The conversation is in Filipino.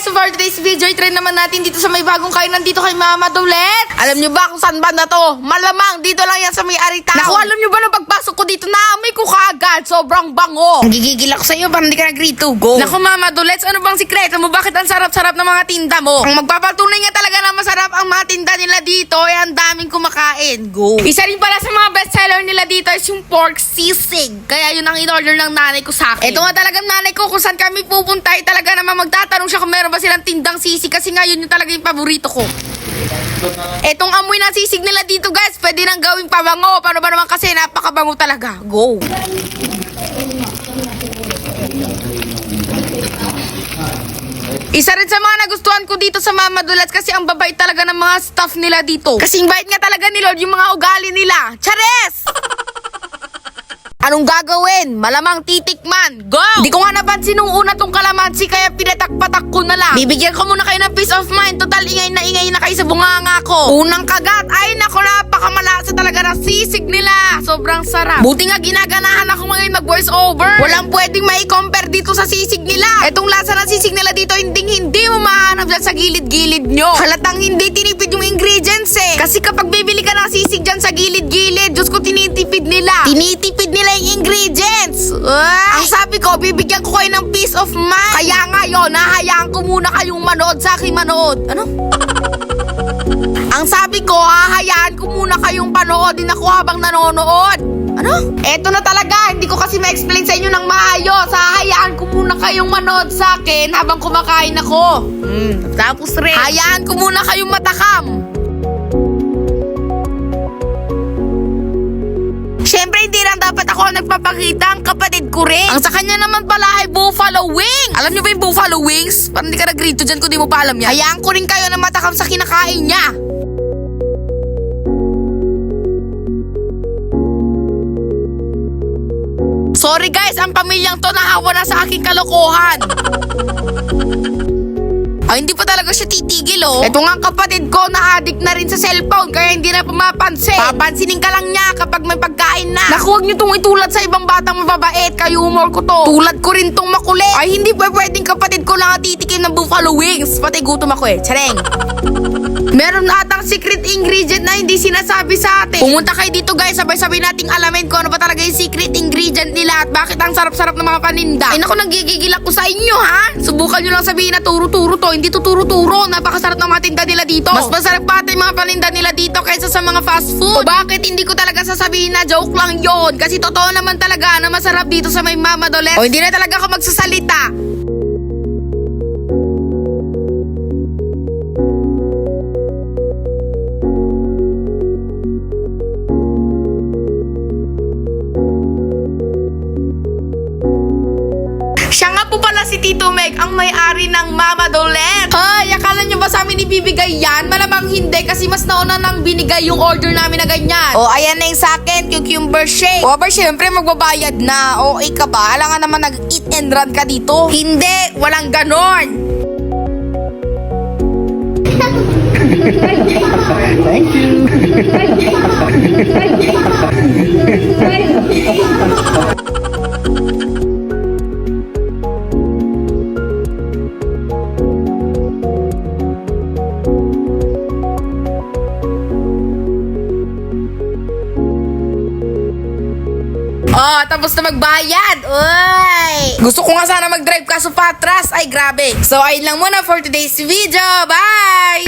guys, so for today's video, i-try naman natin dito sa may bagong kainan dito kay Mama Dolet. Alam nyo ba kung saan ba na to? Malamang dito lang yan sa may Arita. Naku, alam nyo ba na pagpasok ko dito, naamoy ko kaagad. Sobrang bango. Gigigil ako sa iyo, parang hindi ka nag-read to go. Naku Mama Dolet, ano bang sikreto mo? Bakit ang sarap-sarap ng mga tinda mo? Ang magpapatunay nga talaga na masarap ang mga tinda nila dito, ay ang daming kumakain. Go. Isa rin pala sa mga bestseller nila dito is yung pork sisig. Kaya yun ang in-order ng nanay ko sa akin. Ito nga talagang nanay ko kung saan kami pupunta, ay talaga naman magtatanong siya kung meron ba silang tindang sisig kasi nga yun yung talaga yung paborito ko. Etong amoy ng sisig nila dito guys, pwede nang gawing pabango. Paano ba naman kasi napakabango talaga. Go! Isa rin sa mga nagustuhan ko dito sa Mama Dolet kasi ang babait talaga ng mga staff nila dito. Kasing bait nga talaga ni Lord yung mga ugali nila. Chares! Anong gagawin? Malamang titikman. Go! Di ko nga napansin nung una tong kalamansi kaya pinatak-patak ko na lang. Bibigyan ko muna kayo ng peace of mind. Total ingay na kayo sa bunganga ko. Unang kagat, ay naku, napakamalasa talaga ng sisig nila. Sobrang sarap. Buti nga ginaganahan ako ngayon mag-voice over. Walang pwedeng mai-compare dito sa sisig nila. Etong lasa ng sisig nila dito, hindi mo mahanap dyan sa gilid-gilid nyo. Halatang hindi tinipid yung ingredients eh. Kasi kapag bibili ka ng sisig dyan sa gilid-gilid, Diyos ko, tinitipid nila. Tinitipid nila yung ingredients. Ang sabi ko, bibigyan ko kayo ng peace of mind. Kaya ngayon, hahayaan ko muna kayong manood sa akin manood. Ano? Ang sabi ko, hahayaan ko muna kayong panoodin ako habang nanonood. Ano? Eto na talaga, hindi ko kasi ma-explain sa inyo ng maayos. Hahayaan ko muna kayong manood sa akin habang kumakain ako. Tapos rin, hayaan ko muna kayong matakam. Siyempre, hindi lang dapat ako nagpapakita, ang kapatid ko rin. Ang sa kanya naman pala ay buffalo wings. Alam niyo ba yung buffalo wings? Parang hindi ka nag-read to dyan kung di mo pa alam yan. Hayaan ko rin kayo na matakam sa kinakain niya. Sorry guys, ang pamilyang to nahawa na sa aking kalokohan. Ay, hindi pa talaga siya titigil, oh. Ito nga kapatid ko, na-addict na rin sa cellphone, kaya hindi na pumapansin. Papansinin ka lang niya kapag may pagkain na. Naku, huwag niyo tong itulad sa ibang batang mababait, kayo humor ko to. Tulad ko rin tong makulit. Ay, hindi pa pwedeng kapatid ko lang titikim ng buffalo wings. Pati gutom ako eh, tsareng. Meron atang secret ingredient na hindi sinasabi sa atin. Pumunta kayo dito guys, sabay-sabay nating alamin kung ano ba talaga yung secret ingredient nila at bakit ang sarap-sarap ng mga paninda. Ay naku, nagigigil ako sa inyo ha. Subukan nyo lang sabihin na turo-turo to. Hindi to turo-turo. Napakasarap ng mga tinda nila dito. Mas masarap pa yung mga paninda nila dito kaysa sa mga fast food. O bakit hindi ko talaga sasabihin na joke lang yon? Kasi totoo naman talaga na masarap dito sa may Mama Dolet. O hindi na talaga ako magsasalita. Siya nga po pala si Tito Meg, ang may-ari ng Mama Dolet. Ay, akala nyo ba sa amin ibibigay yan? Malamang hindi kasi mas nauna nang binigay yung order namin na ganyan. O, ayan na yung sa akin, cucumber shake. O, aber syempre magbabayad na. O, ka ba? Alam nga naman nag-eat and run ka dito. Hindi, walang ganon. Thank you. Oh, tapos na magbayad. Uy! Gusto ko nga sana mag-drive kaso patras. Ay, grabe. So, ayun lang muna for today's video. Bye!